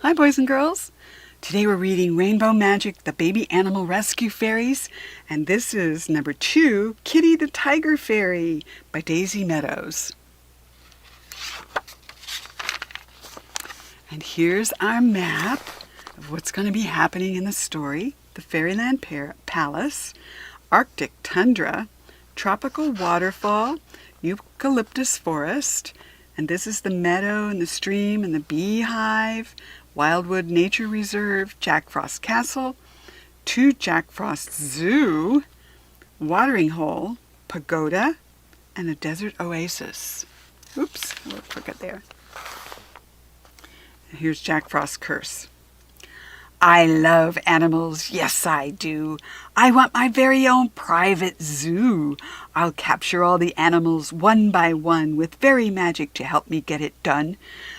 Hi, boys and girls. Today we're reading Rainbow Magic, the Baby Animal Rescue Fairies, and this is number 2, Kitty the Tiger Fairy by Daisy Meadows. And here's our map of what's going to be happening in the story. The Fairyland Palace, Arctic Tundra, Tropical Waterfall, Eucalyptus Forest, and this is the meadow and the stream and the beehive, Wildwood Nature Reserve, Jack Frost Castle, 2 Jack Frost Zoo, Watering Hole, Pagoda, and a desert oasis. Oops, I forgot there. And here's Jack Frost's curse. I love animals, yes I do. I want my very own private zoo. I'll capture all the animals one by one with fairy magic to help me get it done.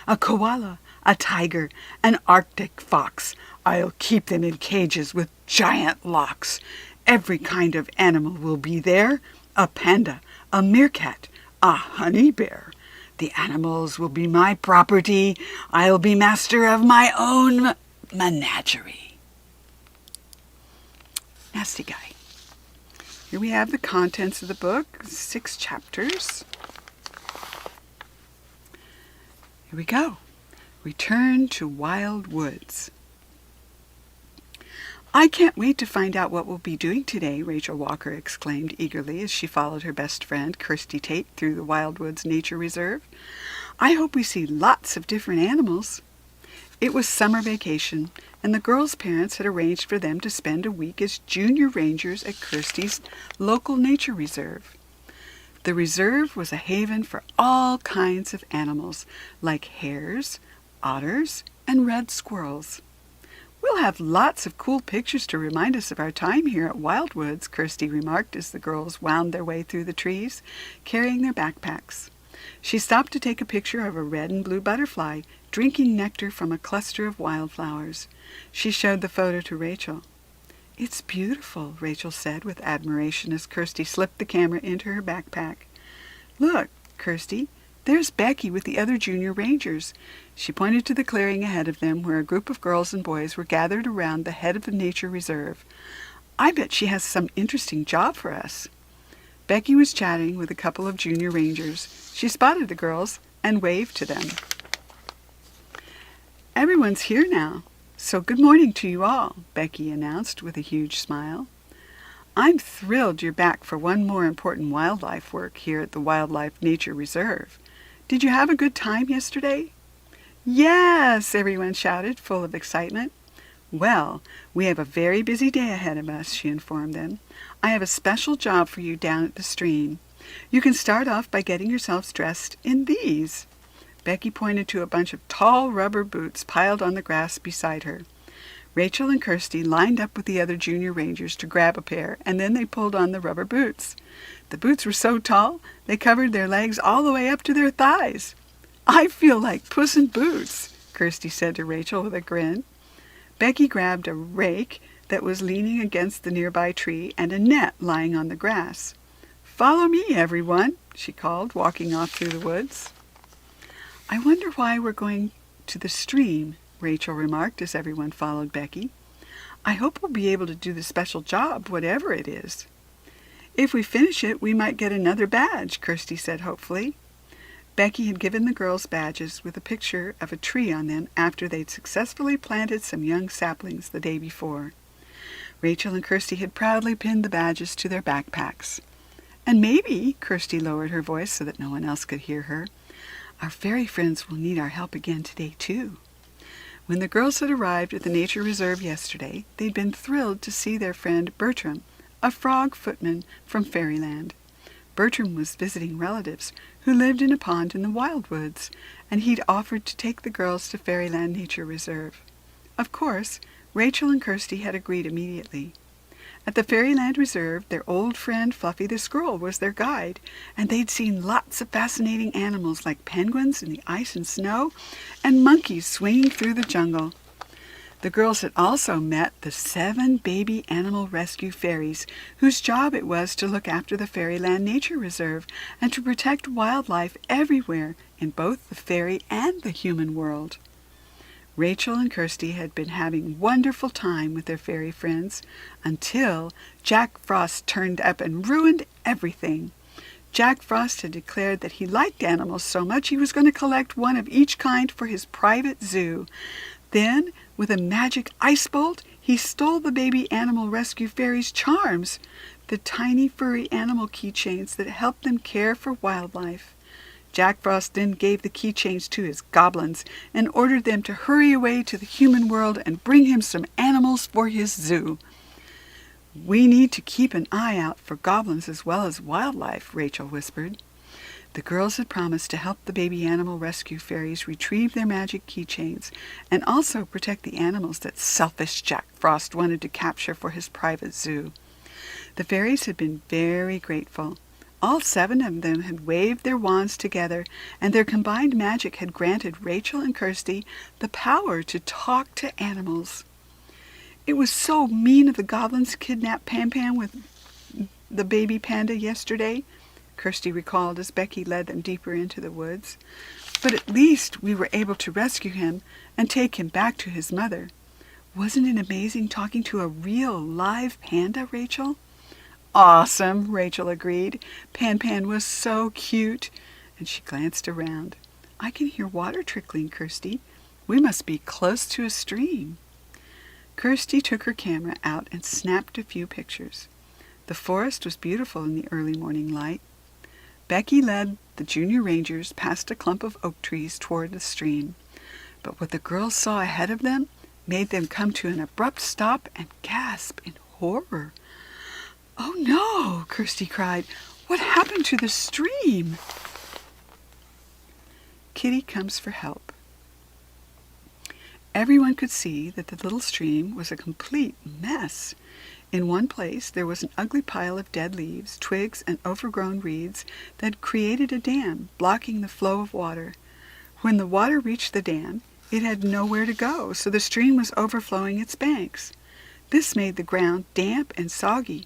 A koala, a tiger, an Arctic fox. I'll keep them in cages with giant locks. Every kind of animal will be there. A panda, a meerkat, a honey bear. The animals will be my property. I'll be master of my own menagerie. Nasty guy. Here we have the contents of the book, 6 chapters. Here we go. Return to Wild Woods. I can't wait to find out what we'll be doing today, Rachel Walker exclaimed eagerly as she followed her best friend, Kirsty Tate, through the Wild Woods Nature Reserve. I hope we see lots of different animals. It was summer vacation, and the girls' parents had arranged for them to spend a week as junior rangers at Kirsty's local nature reserve. The reserve was a haven for all kinds of animals, like hares, otters, and red squirrels. We'll have lots of cool pictures to remind us of our time here at Wildwoods, Kirsty remarked as the girls wound their way through the trees, carrying their backpacks. She stopped to take a picture of a red and blue butterfly drinking nectar from a cluster of wildflowers. She showed the photo to Rachel. It's beautiful, Rachel said with admiration as Kirsty slipped the camera into her backpack. Look, Kirsty, there's Becky with the other junior rangers. She pointed to the clearing ahead of them where a group of girls and boys were gathered around the head of the nature reserve. I bet she has some interesting job for us. Becky was chatting with a couple of junior rangers. She spotted the girls and waved to them. Everyone's here now, so good morning to you all, Becky announced with a huge smile. I'm thrilled you're back for one more important wildlife work here at the Wildlife Nature Reserve. Did you have a good time yesterday? Yes, everyone shouted, full of excitement. Well, we have a very busy day ahead of us, she informed them. I have a special job for you down at the stream. You can start off by getting yourselves dressed in these. Becky pointed to a bunch of tall rubber boots piled on the grass beside her. Rachel and Kirsty lined up with the other junior rangers to grab a pair, and then they pulled on the rubber boots. The boots were so tall, they covered their legs all the way up to their thighs. I feel like Puss in Boots, Kirsty said to Rachel with a grin. Becky grabbed a rake that was leaning against the nearby tree and a net lying on the grass. Follow me, everyone, she called, walking off through the woods. I wonder why we're going to the stream, Rachel remarked as everyone followed Becky. I hope we'll be able to do the special job, whatever it is. If we finish it, we might get another badge, Kirsty said hopefully. Becky had given the girls badges with a picture of a tree on them after they'd successfully planted some young saplings the day before. Rachel and Kirsty had proudly pinned the badges to their backpacks. And maybe, Kirsty lowered her voice so that no one else could hear her, our fairy friends will need our help again today, too. When the girls had arrived at the nature reserve yesterday, they'd been thrilled to see their friend Bertram, a frog footman from Fairyland. Bertram was visiting relatives who lived in a pond in the Wildwoods, and he'd offered to take the girls to Fairyland Nature Reserve. Of course, Rachel and Kirsty had agreed immediately. At the Fairyland Reserve, their old friend Fluffy the Squirrel was their guide, and they'd seen lots of fascinating animals like penguins in the ice and snow and monkeys swinging through the jungle. The girls had also met the 7 baby animal rescue fairies, whose job it was to look after the Fairyland Nature Reserve and to protect wildlife everywhere in both the fairy and the human world. Rachel and Kirsty had been having wonderful time with their fairy friends until Jack Frost turned up and ruined everything. Jack Frost had declared that he liked animals so much he was going to collect one of each kind for his private zoo. Then, with a magic ice bolt, he stole the baby animal rescue fairies' charms, the tiny furry animal keychains that helped them care for wildlife. Jack Frost then gave the keychains to his goblins and ordered them to hurry away to the human world and bring him some animals for his zoo. "We need to keep an eye out for goblins as well as wildlife," Rachel whispered. The girls had promised to help the baby animal rescue fairies retrieve their magic keychains and also protect the animals that selfish Jack Frost wanted to capture for his private zoo. The fairies had been very grateful. All 7 of them had waved their wands together, and their combined magic had granted Rachel and Kirsty the power to talk to animals. "It was so mean of the goblins to kidnap Pan with the baby panda yesterday," Kirsty recalled as Becky led them deeper into the woods. "But at least we were able to rescue him and take him back to his mother. Wasn't it amazing talking to a real live panda, Rachel?" "Awesome," Rachel agreed. Pan was so cute." And she glanced around. "I can hear water trickling, Kirsty. We must be close to a stream." Kirsty took her camera out and snapped a few pictures. The forest was beautiful in the early morning light. Becky led the junior rangers past a clump of oak trees toward the stream. But what the girls saw ahead of them made them come to an abrupt stop and gasp in horror. "Oh no!" Kirsty cried. "What happened to the stream?" Kitty comes for help. Everyone could see that the little stream was a complete mess. In one place there was an ugly pile of dead leaves, twigs, and overgrown reeds that created a dam, blocking the flow of water. When the water reached the dam, it had nowhere to go, so the stream was overflowing its banks. This made the ground damp and soggy.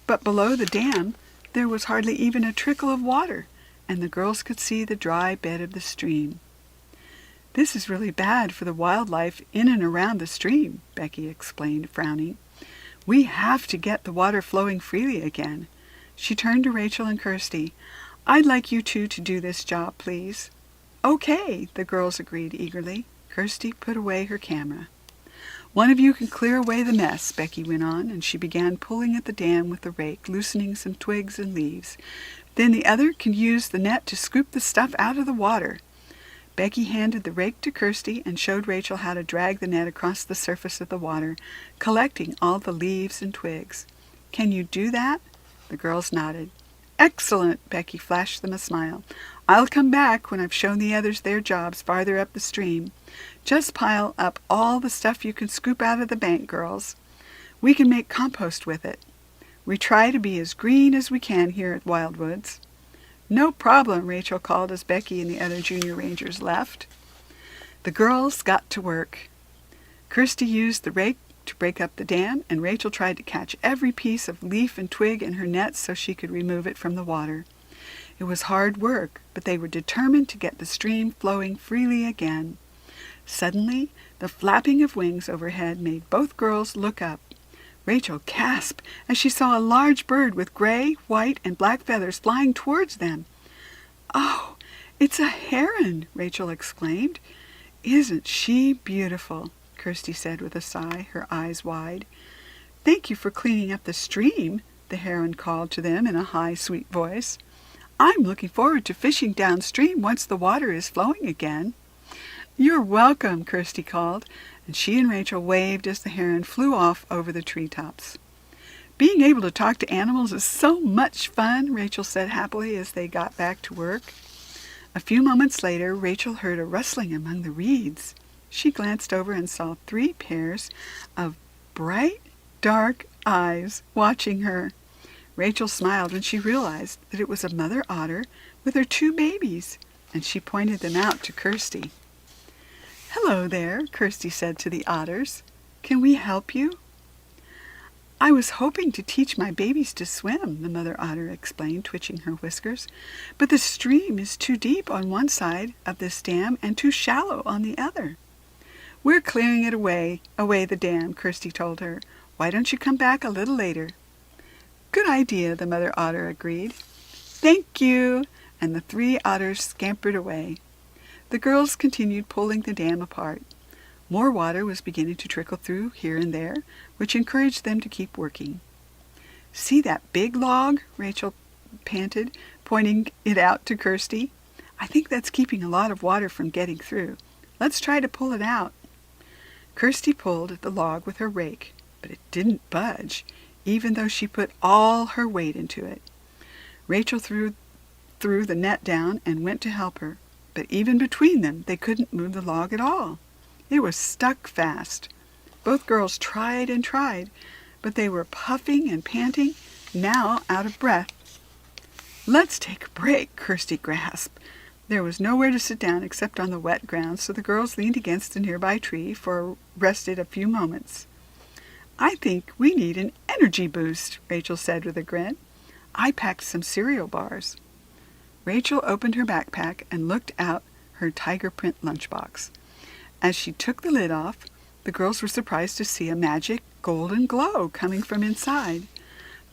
But below the dam, there was hardly even a trickle of water, and the girls could see the dry bed of the stream. "This is really bad for the wildlife in and around the stream," Becky explained, frowning. "We have to get the water flowing freely again." She turned to Rachel and Kirsty. "I'd like you two to do this job, please." "Okay," the girls agreed eagerly. Kirsty put away her camera. "One of you can clear away the mess," Becky went on, and she began pulling at the dam with the rake, loosening some twigs and leaves. "Then the other can use the net to scoop the stuff out of the water." Becky handed the rake to Kirsty and showed Rachel how to drag the net across the surface of the water, collecting all the leaves and twigs. "Can you do that?" The girls nodded. "Excellent!" Becky flashed them a smile. "I'll come back when I've shown the others their jobs farther up the stream. Just pile up all the stuff you can scoop out of the bank, girls. We can make compost with it. We try to be as green as we can here at Wildwoods." "No problem," Rachel called as Becky and the other junior rangers left. The girls got to work. Kirsty used the rake to break up the dam, and Rachel tried to catch every piece of leaf and twig in her nets so she could remove it from the water. It was hard work, but they were determined to get the stream flowing freely again. Suddenly, the flapping of wings overhead made both girls look up. Rachel gasped as she saw a large bird with gray, white, and black feathers flying towards them. "Oh, it's a heron!" Rachel exclaimed. "Isn't she beautiful?" Kirsty said with a sigh, her eyes wide. "Thank you for cleaning up the stream," the heron called to them in a high, sweet voice. "I'm looking forward to fishing downstream once the water is flowing again." "You're welcome," Kirsty called, and she and Rachel waved as the heron flew off over the treetops. "Being able to talk to animals is so much fun," Rachel said happily as they got back to work. A few moments later, Rachel heard a rustling among the reeds. She glanced over and saw 3 pairs of bright, dark eyes watching her. Rachel smiled when she realized that it was a mother otter with her 2 babies, and she pointed them out to Kirsty. "Hello there," Kirsty said to the otters. "Can we help you?" "I was hoping to teach my babies to swim," the mother otter explained, twitching her whiskers. "But the stream is too deep on one side of this dam and too shallow on the other." "We're clearing it away the dam," Kirsty told her. "Why don't you come back a little later?" "Good idea," the mother otter agreed. "Thank you," and the 3 otters scampered away. The girls continued pulling the dam apart. More water was beginning to trickle through here and there, which encouraged them to keep working. "See that big log?" Rachel panted, pointing it out to Kirsty. "I think that's keeping a lot of water from getting through. Let's try to pull it out." Kirsty pulled at the log with her rake, but it didn't budge, even though she put all her weight into it. Rachel threw the net down and went to help her, but even between them they couldn't move the log at all. It was stuck fast. Both girls tried and tried, but they were puffing and panting, now out of breath. "Let's take a break," Kirsty gasped. There was nowhere to sit down except on the wet ground, so the girls leaned against a nearby tree rested a few moments. "I think we need an energy boost," Rachel said with a grin. "I packed some cereal bars." Rachel opened her backpack and looked out her tiger print lunchbox. As she took the lid off, the girls were surprised to see a magic golden glow coming from inside.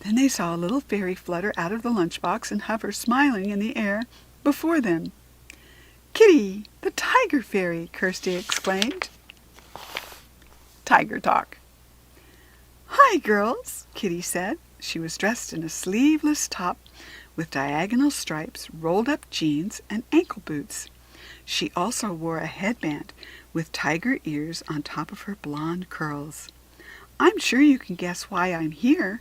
Then they saw a little fairy flutter out of the lunchbox and hover smiling in the air before them. "Kitty, the tiger fairy!" Kirsty exclaimed. Tiger talk. "Hi, girls," Kitty said. She was dressed in a sleeveless top with diagonal stripes, rolled-up jeans, and ankle boots. She also wore a headband with tiger ears on top of her blonde curls. "I'm sure you can guess why I'm here."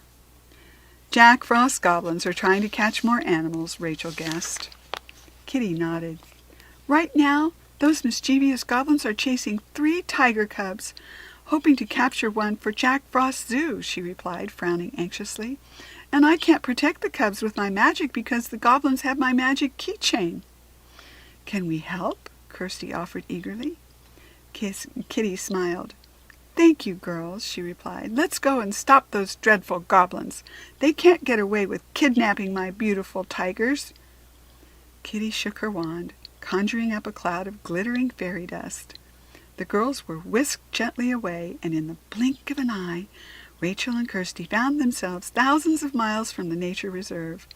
"Jack Frost's goblins are trying to catch more animals," Rachel guessed. Kitty nodded. "Right now, those mischievous goblins are chasing 3 tiger cubs, hoping to capture one for Jack Frost's zoo," she replied, frowning anxiously. "And I can't protect the cubs with my magic because the goblins have my magic keychain." "Can we help?" Kirsty offered eagerly. Kitty smiled. "Thank you, girls," she replied. "Let's go and stop those dreadful goblins. They can't get away with kidnapping my beautiful tigers." Kitty shook her wand, conjuring up a cloud of glittering fairy dust. The girls were whisked gently away, and in the blink of an eye, Rachel and Kirsty found themselves thousands of miles from the nature reserve.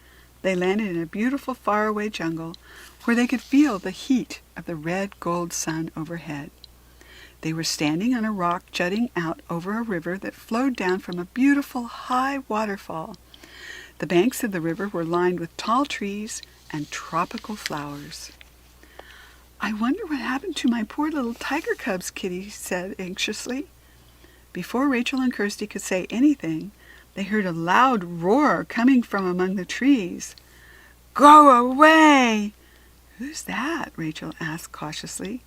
They landed in a beautiful faraway jungle where they could feel the heat of the red gold sun overhead. They were standing on a rock jutting out over a river that flowed down from a beautiful high waterfall. The banks of the river were lined with tall trees and tropical flowers. "I wonder what happened to my poor little tiger cubs," Kitty said anxiously. Before Rachel and Kirsty could say anything, they heard a loud roar coming from among the trees. "Go away!" "Who's that?" Rachel asked cautiously.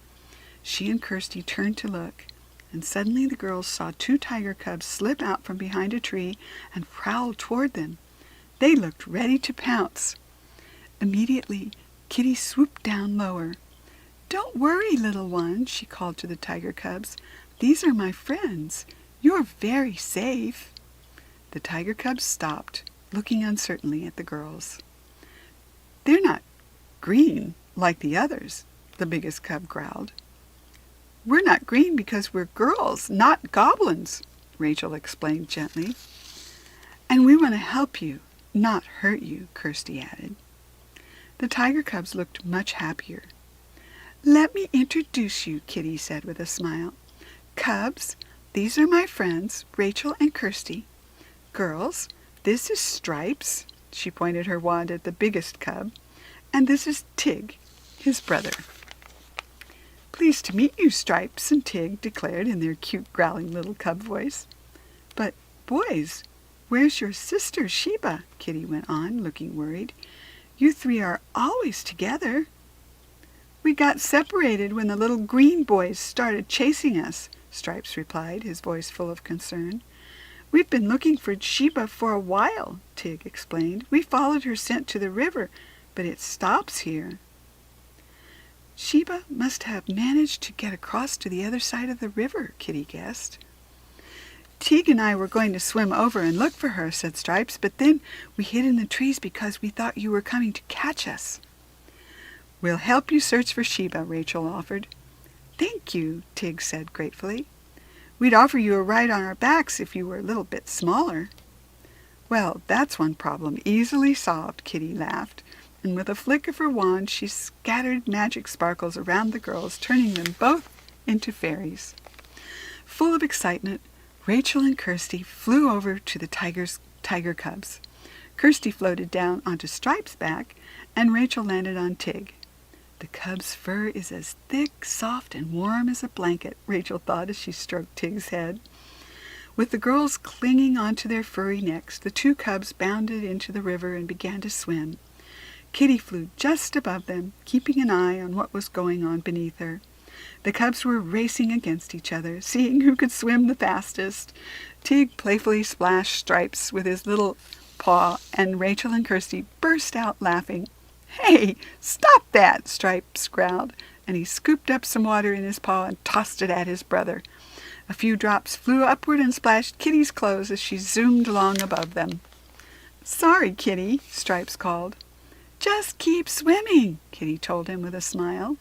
She and Kirsty turned to look, and suddenly the girls saw 2 tiger cubs slip out from behind a tree and prowl toward them. They looked ready to pounce. Immediately, Kitty swooped down lower. "Don't worry, little one," she called to the tiger cubs. "These are my friends. You're very safe." The tiger cubs stopped, looking uncertainly at the girls. "They're not green like the others," the biggest cub growled. "We're not green because we're girls, not goblins," Rachel explained gently. "And we want to help you, not hurt you," Kirsty added. The tiger cubs looked much happier. "Let me introduce you," Kitty said with a smile. "Cubs, these are my friends, Rachel and Kirsty. Girls, this is Stripes," she pointed her wand at the biggest cub, "and this is Tig, his brother." "Pleased to meet you, Stripes and Tig," declared in their cute growling little cub voice. "But, boys, where's your sister Sheba?" Kitty went on, looking worried. "You 3 are always together." "We got separated when the little green boys started chasing us," Stripes replied, his voice full of concern. "We've been looking for Sheba for a while," Tig explained. "We followed her scent to the river, but it stops here." "Sheba must have managed to get across to the other side of the river," Kitty guessed. "Tig and I were going to swim over and look for her," said Stripes, "but then we hid in the trees because we thought you were coming to catch us." "We'll help you search for Sheba," Rachel offered. Thank you, Tig said gratefully. We'd offer you a ride on our backs if you were a little bit smaller. Well, that's one problem easily solved, Kitty laughed, and with a flick of her wand she scattered magic sparkles around the girls, turning them both into fairies. Full of excitement, Rachel and Kirsty flew over to the tiger cubs. Kirsty floated down onto Stripe's back, and Rachel landed on Tig. The cub's fur is as thick, soft, and warm as a blanket, Rachel thought as she stroked Tig's head. With the girls clinging onto their furry necks, the two cubs bounded into the river and began to swim. Kitty flew just above them, keeping an eye on what was going on beneath her. The cubs were racing against each other, seeing who could swim the fastest. Tig playfully splashed Stripes with his little paw, and Rachel and Kirsty burst out laughing. "Hey, stop that!" Stripes growled, and he scooped up some water in his paw and tossed it at his brother. A few drops flew upward and splashed Kitty's clothes as she zoomed along above them. "Sorry, Kitty," Stripes called. "Just keep swimming," Kitty told him with a smile.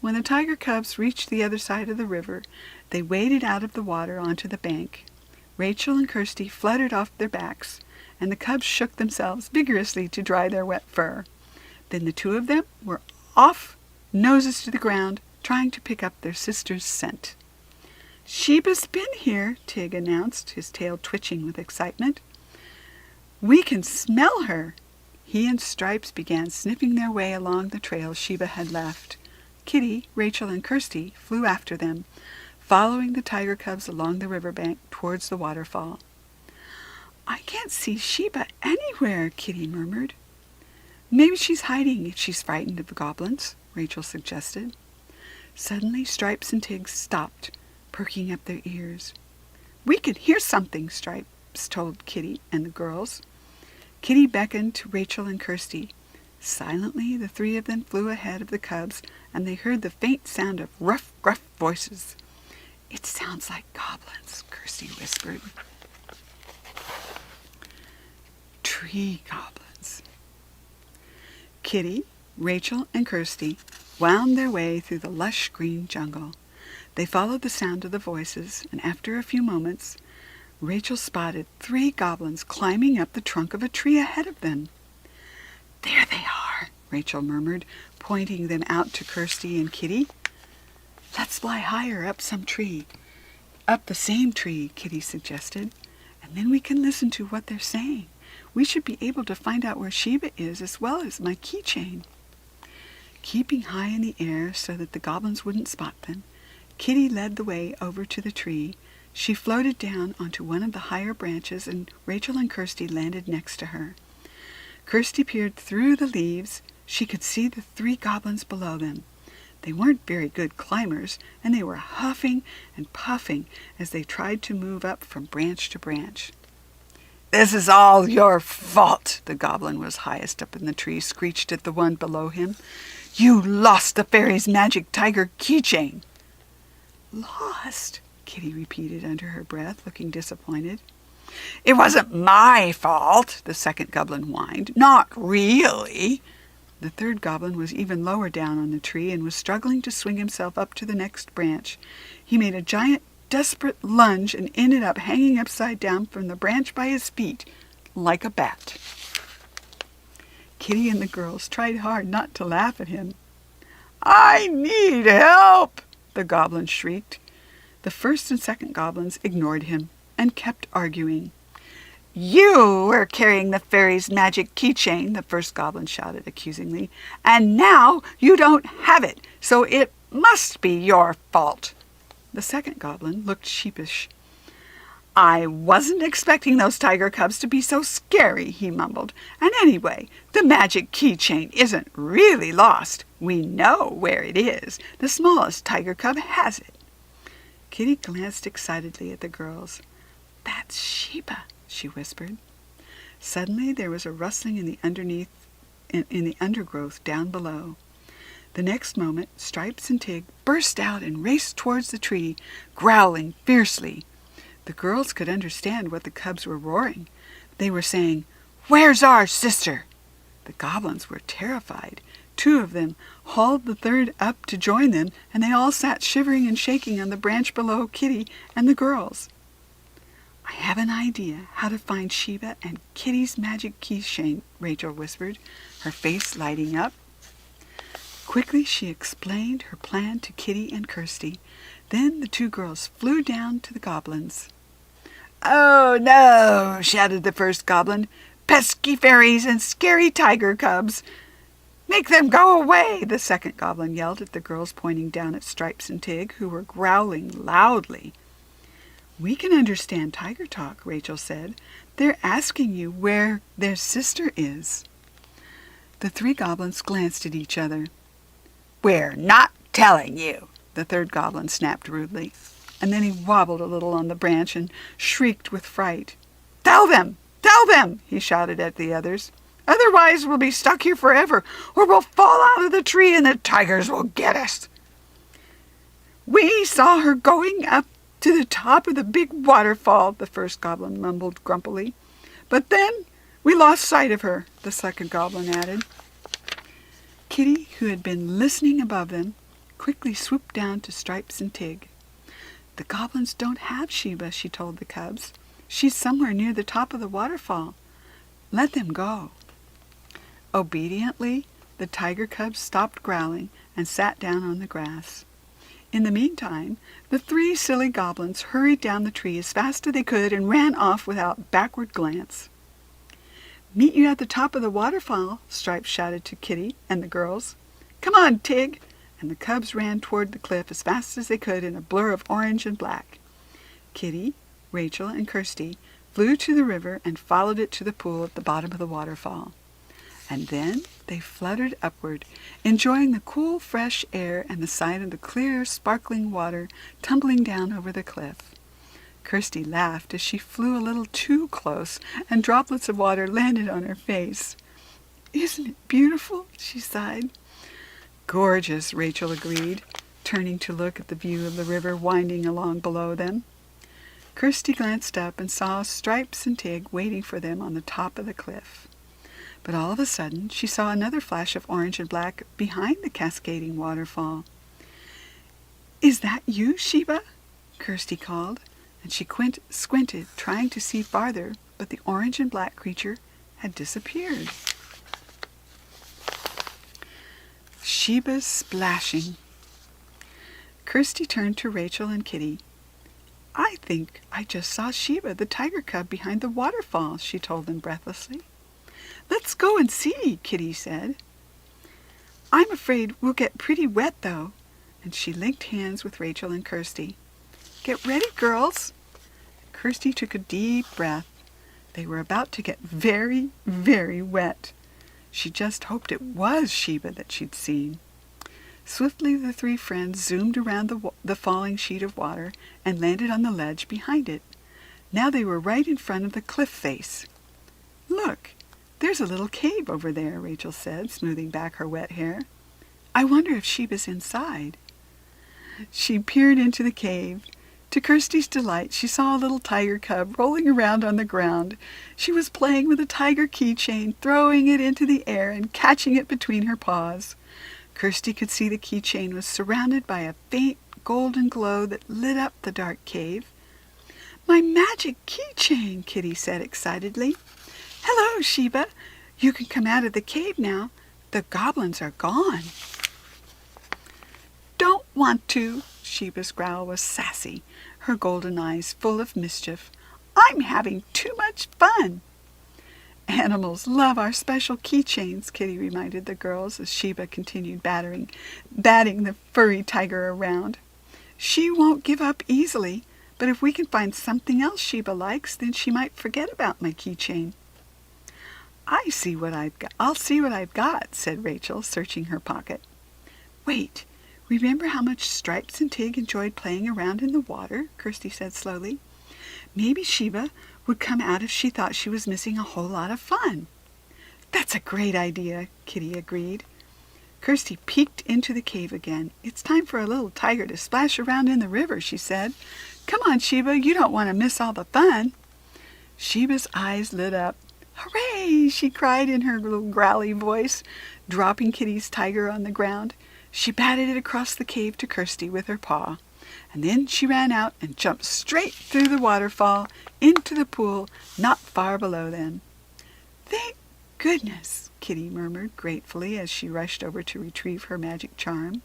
When the tiger cubs reached the other side of the river, they waded out of the water onto the bank. Rachel and Kirsty fluttered off their backs, and the cubs shook themselves vigorously to dry their wet fur. Then the two of them were off, noses to the ground, trying to pick up their sister's scent. "Sheba's been here," Tig announced, his tail twitching with excitement. "We can smell her." He and Stripes began sniffing their way along the trail Sheba had left. Kitty, Rachel, and Kirsty flew after them, following the tiger cubs along the riverbank towards the waterfall. "I can't see Sheba anywhere," Kitty murmured. "Maybe she's hiding if she's frightened of the goblins," Rachel suggested. Suddenly Stripes and Tig stopped, perking up their ears. "We can hear something," Stripes told Kitty and the girls. Kitty beckoned to Rachel and Kirsty. Silently, the three of them flew ahead of the cubs, and they heard the faint sound of rough, gruff voices. "It sounds like goblins," Kirsty whispered. "Tree goblins." Kitty, Rachel, and Kirsty wound their way through the lush green jungle. They followed the sound of the voices, and after a few moments, Rachel spotted 3 goblins climbing up the trunk of a tree ahead of them. "There they are," Rachel murmured, pointing them out to Kirsty and Kitty. "Let's fly higher up some tree." "Up the same tree," Kitty suggested, "and then we can listen to what they're saying. We should be able to find out where Sheba is as well as my keychain." Keeping high in the air so that the goblins wouldn't spot them, Kitty led the way over to the tree. She floated down onto one of the higher branches, and Rachel and Kirsty landed next to her. Kirsty peered through the leaves. She could see the 3 goblins below them. They weren't very good climbers, and they were huffing and puffing as they tried to move up from branch to branch. "This is all your fault," the goblin was highest up in the tree screeched at the one below him. "You lost the fairy's magic tiger keychain." "Lost?" Kitty repeated under her breath, looking disappointed. "It wasn't my fault," the second goblin whined. "Not really." The third goblin was even lower down on the tree and was struggling to swing himself up to the next branch. He made a giant, desperate lunge and ended up hanging upside down from the branch by his feet, like a bat. Kitty and the girls tried hard not to laugh at him. "I need help!" the goblin shrieked. The first and second goblins ignored him and kept arguing. "You were carrying the fairy's magic keychain," the first goblin shouted accusingly, "and now you don't have it, so it must be your fault." The second goblin looked sheepish. "I wasn't expecting those tiger cubs to be so scary," he mumbled. "And anyway, the magic keychain isn't really lost. We know where it is. The smallest tiger cub has it." Kitty glanced excitedly at the girls. "That's Sheba," she whispered. Suddenly there was a rustling in the undergrowth down below. The next moment Stripes and Tig burst out and raced towards the tree, growling fiercely. The girls could understand what the cubs were roaring. They were saying, "Where's our sister?" The goblins were terrified. 2 of them hauled the third up to join them, and they all sat shivering and shaking on the branch below Kitty and the girls. "I have an idea how to find Sheba and Kitty's magic keychain," Rachel whispered, her face lighting up. Quickly she explained her plan to Kitty and Kirsty. Then the 2 girls flew down to the goblins. "Oh, no!" shouted the first goblin. "Pesky fairies and scary tiger cubs! Make them go away!" the second goblin yelled at the girls, pointing down at Stripes and Tig, who were growling loudly. "We can understand tiger talk," Rachel said. "They're asking you where their sister is." The 3 goblins glanced at each other. "We're not telling you," the third goblin snapped rudely, and then he wobbled a little on the branch and shrieked with fright. "Tell them! Tell them!" he shouted at the others. "Otherwise we'll be stuck here forever, or we'll fall out of the tree and the tigers will get us." "We saw her going up to the top of the big waterfall," the first goblin mumbled grumpily. "But then we lost sight of her," the second goblin added. Kitty, who had been listening above them, quickly swooped down to Stripes and Tig. "The goblins don't have Sheba," she told the cubs. "She's somewhere near the top of the waterfall. Let them go." Obediently, the tiger cubs stopped growling and sat down on the grass. In the meantime, the 3 silly goblins hurried down the tree as fast as they could and ran off without backward glance. "Meet you at the top of the waterfall," Stripes shouted to Kitty and the girls. "Come on, Tig!" And the cubs ran toward the cliff as fast as they could in a blur of orange and black. Kitty, Rachel, and Kirsty flew to the river and followed it to the pool at the bottom of the waterfall. And then they fluttered upward, enjoying the cool, fresh air and the sight of the clear, sparkling water tumbling down over the cliff. Kirsty laughed as she flew a little too close, and droplets of water landed on her face. "Isn't it beautiful?" she sighed. "Gorgeous," Rachel agreed, turning to look at the view of the river winding along below them. Kirsty glanced up and saw Stripes and Tig waiting for them on the top of the cliff. But all of a sudden she saw another flash of orange and black behind the cascading waterfall. "Is that you, Sheba?" Kirsty called, and she squinted, trying to see farther, but the orange and black creature had disappeared. Sheba's splashing. Kirsty turned to Rachel and Kitty. "I think I just saw Sheba, the tiger cub, behind the waterfall," she told them breathlessly. "Let's go and see," Kitty said. "I'm afraid we'll get pretty wet, though," and she linked hands with Rachel and Kirsty. "Get ready, girls." Kirsty took a deep breath. They were about to get very, very wet. She just hoped it was Sheba that she'd seen. Swiftly the 3 friends zoomed around the falling sheet of water and landed on the ledge behind it. Now they were right in front of the cliff face. "Look, there's a little cave over there," Rachel said, smoothing back her wet hair. "I wonder if Sheba's inside." She peered into the cave. To Kirsty's delight, she saw a little tiger cub rolling around on the ground. She was playing with a tiger keychain, throwing it into the air and catching it between her paws. Kirsty could see the keychain was surrounded by a faint golden glow that lit up the dark cave. "My magic keychain," Kitty said excitedly. "Hello, Sheba. You can come out of the cave now. The goblins are gone." "Don't want to." Sheba's growl was sassy, her golden eyes full of mischief. "I'm having too much fun." "Animals love our special keychains," Kitty reminded the girls as Sheba continued batting the furry tiger around. "She won't give up easily, but if we can find something else Sheba likes, then she might forget about my keychain." I'll see what I've got," said Rachel, searching her pocket. "Wait. Remember how much Stripes and Tig enjoyed playing around in the water?" Kirsty said slowly. "Maybe Sheba would come out if she thought she was missing a whole lot of fun." "That's a great idea," Kitty agreed. Kirsty peeked into the cave again. "It's time for a little tiger to splash around in the river," she said. "Come on, Sheba, you don't want to miss all the fun." Sheba's eyes lit up. "Hooray!" she cried in her little growly voice, dropping Kitty's tiger on the ground. She batted it across the cave to Kirsty with her paw, and then she ran out and jumped straight through the waterfall into the pool not far below them. "Thank goodness," Kitty murmured gratefully as she rushed over to retrieve her magic charm.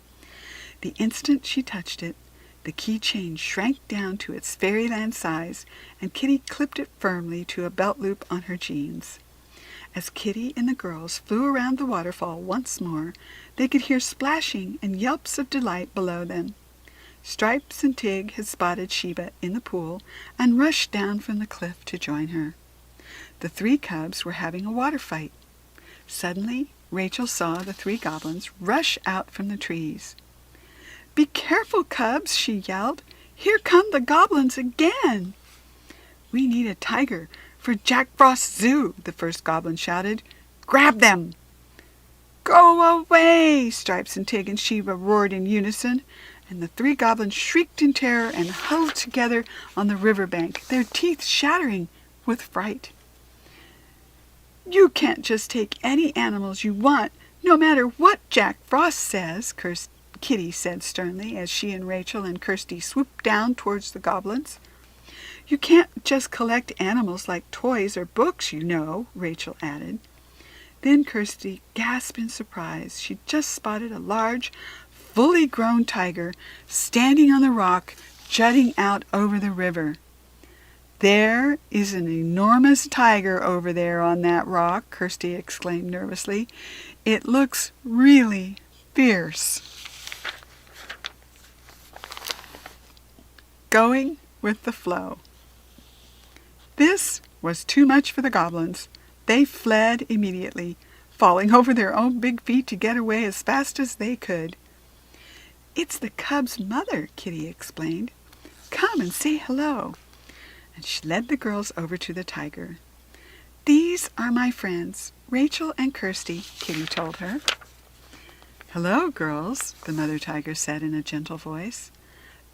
The instant she touched it, the keychain shrank down to its fairyland size, and Kitty clipped it firmly to a belt loop on her jeans. As Kitty and the girls flew around the waterfall once more, they could hear splashing and yelps of delight below them. Stripes and Tig had spotted Sheba in the pool and rushed down from the cliff to join her. The 3 cubs were having a water fight. Suddenly, Rachel saw the 3 goblins rush out from the trees. "Be careful, cubs," she yelled. "Here come the goblins again." "We need a tiger for Jack Frost's zoo," the first goblin shouted. "Grab them!" "Go away!" Stripes and Tig and Sheba roared in unison, and the 3 goblins shrieked in terror and huddled together on the riverbank, their teeth shattering with fright. "You can't just take any animals you want, no matter what Jack Frost says," Kitty said sternly as she and Rachel and Kirsty swooped down towards the goblins. "You can't just collect animals like toys or books, you know," Rachel added. Then Kirsty gasped in surprise. She just spotted a large, fully grown tiger standing on the rock, jutting out over the river. "There is an enormous tiger over there on that rock," Kirsty exclaimed nervously. "It looks really fierce." Going with the flow. This was too much for the goblins. They fled immediately, falling over their own big feet to get away as fast as they could. "It's the cub's mother," Kitty explained. "Come and say hello." And she led the girls over to the tiger. "These are my friends, Rachel and Kirsty," Kitty told her. "Hello, girls," the mother tiger said in a gentle voice.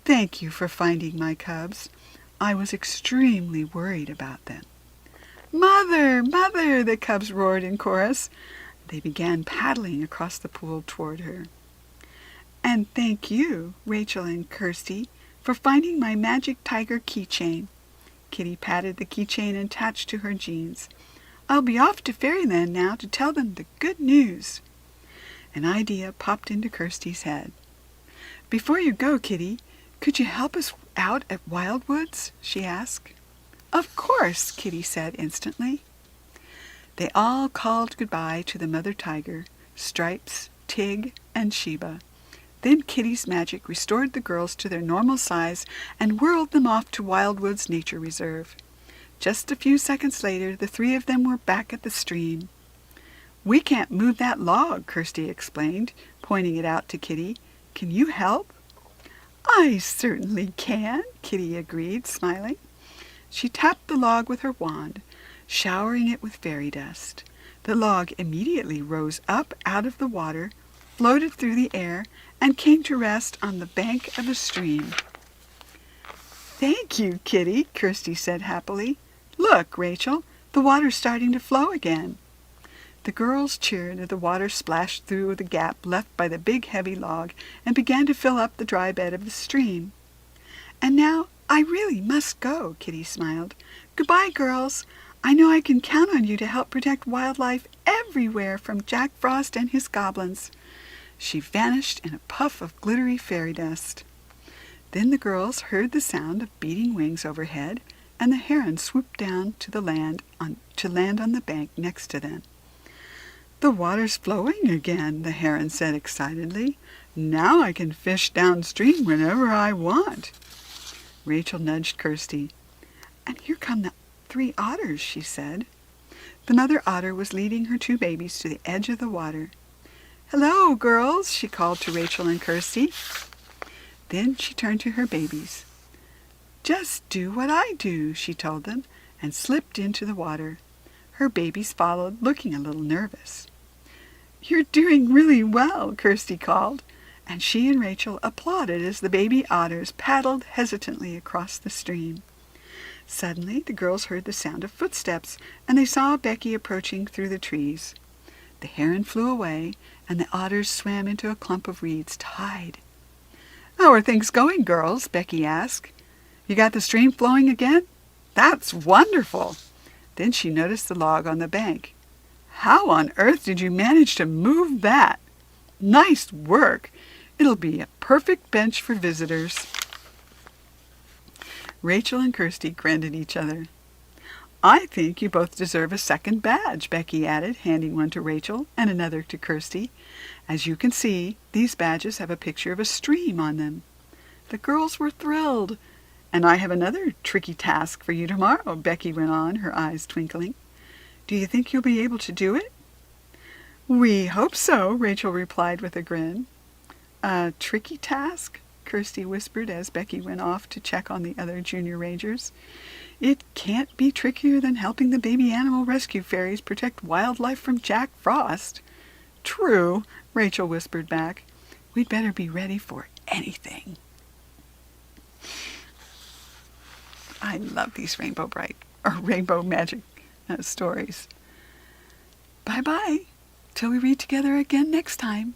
"Thank you for finding my cubs. I was extremely worried about them." "Mother, Mother!" the cubs roared in chorus. They began paddling across the pool toward her. "And thank you, Rachel and Kirsty, for finding my magic tiger keychain." Kitty patted the keychain attached to her jeans. "I'll be off to Fairyland now to tell them the good news." An idea popped into Kirsty's head. "Before you go, Kitty, could you help us out at Wildwoods?" she asked. "Of course," Kitty said instantly. They all called goodbye to the mother tiger, Stripes, Tig, and Sheba. Then Kitty's magic restored the girls to their normal size and whirled them off to Wildwoods Nature Reserve. Just a few seconds later, the 3 of them were back at the stream. "We can't move that log," Kirsty explained, pointing it out to Kitty. "Can you help?" "I certainly can," Kitty agreed, smiling. She tapped the log with her wand, showering it with fairy dust. The log immediately rose up out of the water, floated through the air, and came to rest on the bank of the stream. "Thank you, Kitty," Kirsty said happily. "Look, Rachel, the water's starting to flow again." The girls cheered as the water splashed through the gap left by the big heavy log and began to fill up the dry bed of the stream. "And now I really must go," Kitty smiled. "Goodbye, girls. I know I can count on you to help protect wildlife everywhere from Jack Frost and his goblins." She vanished in a puff of glittery fairy dust. Then the girls heard the sound of beating wings overhead, and the heron swooped down to land on the bank next to them. "The water's flowing again," the heron said excitedly. "Now I can fish downstream whenever I want." Rachel nudged Kirsty. "And here come the 3 otters," she said. The mother otter was leading her 2 babies to the edge of the water. "Hello, girls," she called to Rachel and Kirsty. Then she turned to her babies. "Just do what I do," she told them, and slipped into the water. Her babies followed, looking a little nervous. "You're doing really well," Kirsty called, and she and Rachel applauded as the baby otters paddled hesitantly across the stream. Suddenly, the girls heard the sound of footsteps, and they saw Becky approaching through the trees. The heron flew away, and the otters swam into a clump of reeds to hide. "How are things going, girls?" Becky asked. "You got the stream flowing again? That's wonderful!" Then she noticed the log on the bank. "How on earth did you manage to move that? Nice work! It'll be a perfect bench for visitors." Rachel and Kirsty grinned at each other. "I think you both deserve a second badge," Becky added, handing one to Rachel and another to Kirsty. "As you can see, these badges have a picture of a stream on them." The girls were thrilled. "And I have another tricky task for you tomorrow," Becky went on, her eyes twinkling. "Do you think you'll be able to do it?" "We hope so," Rachel replied with a grin. "A tricky task?" Kirsty whispered as Becky went off to check on the other junior rangers. "It can't be trickier than helping the baby animal rescue fairies protect wildlife from Jack Frost." "True," Rachel whispered back. "We'd better be ready for anything." I love these rainbow magic stories. Bye-bye, till we read together again next time.